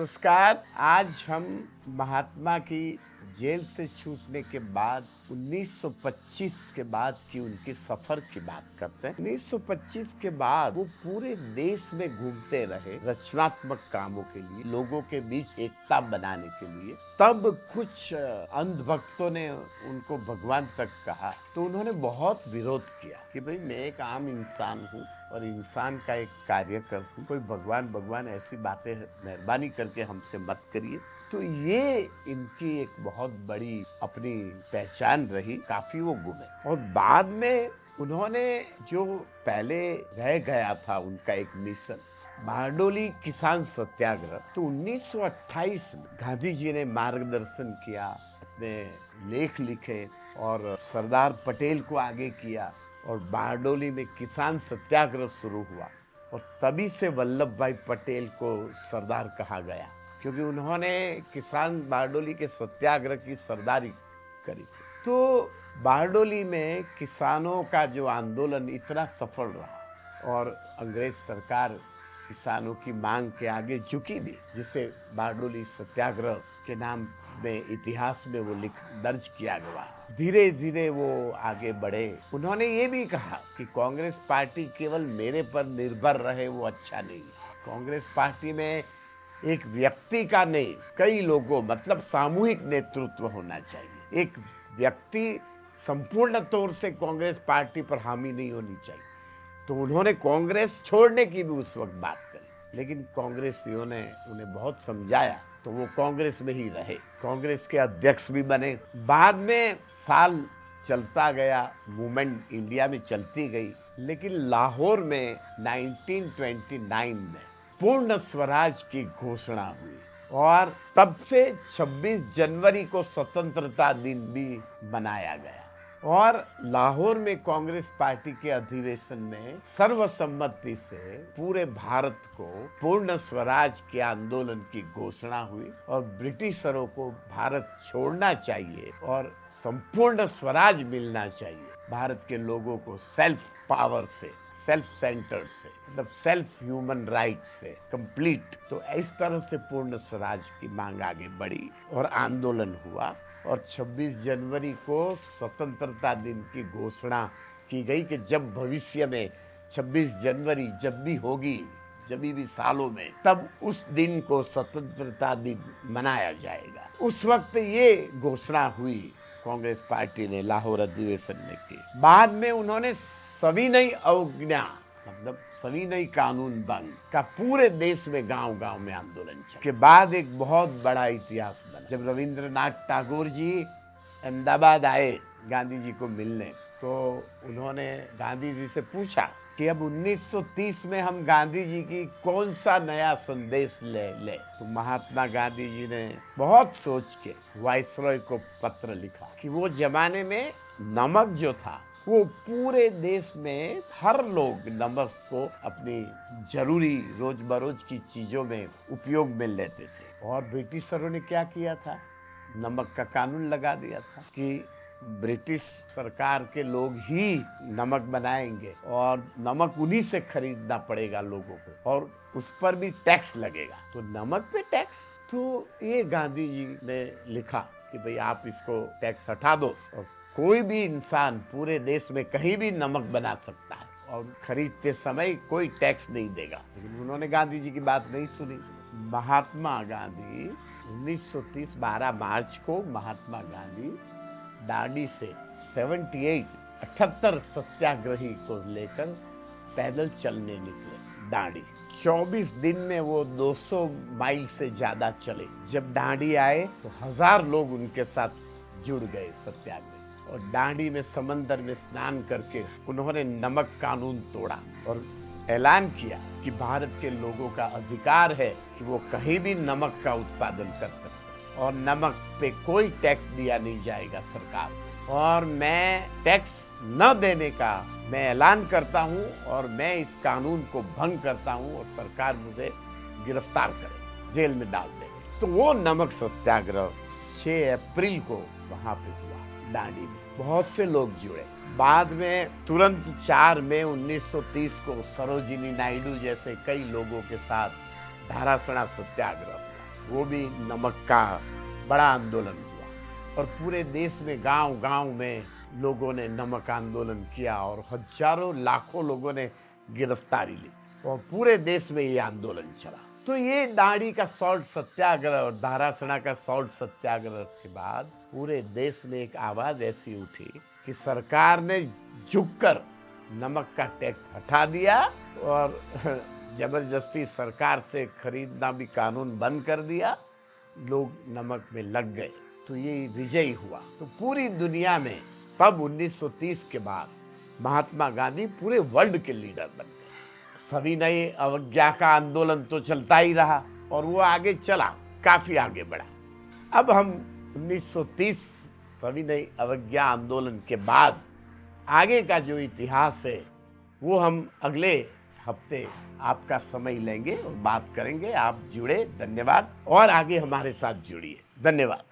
नमस्कार। आज हम महात्मा की जेल से छूटने के बाद 1925 के बाद की उनके सफर की बात करते हैं। 1925 के बाद वो पूरे देश में घूमते रहे रचनात्मक कामों के लिए, लोगों के बीच एकता बनाने के लिए। तब कुछ अंधभक्तों ने उनको भगवान तक कहा तो उन्होंने बहुत विरोध किया कि भाई मैं एक आम इंसान हूँ और इंसान का एक कार्यकर हूँ, कोई भगवान भगवान ऐसी बातें मेहरबानी करके हमसे मत करिए। तो ये इनकी एक बहुत बड़ी अपनी पहचान रही, काफी वो घूमे। और बाद में उन्होंने जो पहले रह गया था उनका एक मिशन बारडोली किसान सत्याग्रह, तो 1928 में गांधी जी ने मार्गदर्शन किया, अपने लेख लिखे और सरदार पटेल को आगे किया और बारडोली में किसान सत्याग्रह शुरू हुआ। और तभी से वल्लभ भाई पटेल को सरदार कहा गया, क्योंकि उन्होंने किसान बारडोली के सत्याग्रह की सरदारी करी थी। तो बारडोली में किसानों का जो आंदोलन इतना सफल रहा और अंग्रेज सरकार किसानों की मांग के आगे झुकी भी, जिसे बारडोली सत्याग्रह के नाम में इतिहास में वो दर्ज किया गया। धीरे धीरे वो आगे बढ़े। उन्होंने ये भी कहा कि कांग्रेस पार्टी केवल मेरे पर निर्भर रहे वो अच्छा नहीं है। कांग्रेस पार्टी में एक व्यक्ति का नहीं, कई लोगों मतलब सामूहिक नेतृत्व होना चाहिए। एक व्यक्ति संपूर्ण तौर से कांग्रेस पार्टी पर हामी नहीं होनी चाहिए। तो उन्होंने कांग्रेस छोड़ने की भी उस वक्त बात करी, लेकिन कांग्रेसियों ने उन्हें बहुत समझाया तो वो कांग्रेस में ही रहे, कांग्रेस के अध्यक्ष भी बने। बाद में साल चलता गया, मूवमेंट इंडिया में चलती गई, लेकिन लाहौर में 1929 में पूर्ण स्वराज की घोषणा हुई और तब से 26 जनवरी को स्वतंत्रता दिन भी मनाया गया। और लाहौर में कांग्रेस पार्टी के अधिवेशन में सर्वसम्मति से पूरे भारत को पूर्ण स्वराज के आंदोलन की घोषणा हुई और ब्रिटिशरों को भारत छोड़ना चाहिए और संपूर्ण स्वराज मिलना चाहिए। भारत के लोगों को सेल्फ पावर से, सेल्फ सेंटर से, मतलब सेल्फ ह्यूमन राइट से कंप्लीट, तो इस तरह से पूर्ण स्वराज की मांग आगे बढ़ी और आंदोलन हुआ। और 26 जनवरी को स्वतंत्रता दिन की घोषणा की गई कि जब भविष्य में 26 जनवरी जब भी होगी, जब भी सालों में, तब उस दिन को स्वतंत्रता दिन मनाया जाएगा। उस वक्त ये घोषणा हुई कांग्रेस पार्टी ने लाहौर अधिवेशन में की। बाद में उन्होंने सविनय अवज्ञा मतलब सविनय कानून भंग का पूरे देश में गांव-गांव में आंदोलन चला। के बाद एक बहुत बड़ा इतिहास बना। जब रविंद्रनाथ टैगोर जी अहमदाबाद आए गांधी जी को मिलने, तो उन्होंने गांधी जी से पूछा कि अब 1930 में हम गांधी जी की कौन सा नया संदेश ले। तो महात्मा गांधी जी ने बहुत सोच के वाइसरॉय को पत्र लिखा कि वो जमाने में नमक जो था वो पूरे देश में हर लोग नमक को अपनी जरूरी रोजबरोज की चीजों में उपयोग में लेते थे। और ब्रिटिशरों ने क्या किया था, नमक का कानून लगा दिया था कि ब्रिटिश सरकार के लोग ही नमक बनाएंगे और नमक उन्हीं से खरीदना पड़ेगा लोगों को और उस पर भी टैक्स लगेगा। तो नमक पे टैक्स, तो ये गांधी जी ने लिखा कि भाई आप इसको टैक्स हटा दो और कोई भी इंसान पूरे देश में कहीं भी नमक बना सकता है और खरीदते समय कोई टैक्स नहीं देगा। लेकिन उन्होंने गांधी जी की बात नहीं सुनी। महात्मा गांधी 1930 12 मार्च को महात्मा गांधी दांडी से 78 सत्याग्रही को लेकर पैदल चलने निकले दांडी। 24 दिन में वो 200 माइल से ज्यादा चले। जब दांडी आए तो 1000 लोग उनके साथ जुड़ गए सत्याग्रह। और दांडी में समंदर में स्नान करके उन्होंने नमक कानून तोड़ा और ऐलान किया कि भारत के लोगों का अधिकार है कि वो कहीं भी नमक का उत्पादन कर सकते और नमक पे कोई टैक्स दिया नहीं जाएगा सरकार। और मैं टैक्स न देने का मैं ऐलान करता हूँ और मैं इस कानून को भंग करता हूँ और सरकार मुझे गिरफ्तार करे, जेल में डाल देगी। तो वो नमक सत्याग्रह 6 अप्रैल को वहां पे हुआ दांडी में। बहुत से लोग जुड़े। बाद में तुरंत 4 मई 1930 को सरोजिनी नायडू जैसे कई लोगों के साथ धारासणा सत्याग्रह वो भी नमक का बड़ा आंदोलन हुआ और पूरे देश में गांव-गांव में लोगों ने नमक आंदोलन किया और हजारों लाखों लोगों ने गिरफ्तारी ली और पूरे देश में ये आंदोलन चला। तो ये दाढ़ी का सॉल्ट सत्याग्रह और धारासणा का सॉल्ट सत्याग्रह के बाद पूरे देश में एक आवाज ऐसी उठी कि सरकार ने झुककर नमक का टैक्स हटा दिया और जबरदस्ती सरकार से खरीदना भी कानून बंद कर दिया। लोग नमक में लग गए, तो ये विजयी हुआ। तो पूरी दुनिया में तब 1930 के बाद महात्मा गांधी पूरे वर्ल्ड के लीडर बन गए। सविनय अवज्ञा का आंदोलन तो चलता ही रहा और वो आगे चला, काफी आगे बढ़ा। अब हम 1930 सविनय अवज्ञा आंदोलन के बाद आगे का जो इतिहास है वो हम अगले हफ्ते आपका समय लेंगे और बात करेंगे। आप जुड़े, धन्यवाद, और आगे हमारे साथ जुड़िए। धन्यवाद।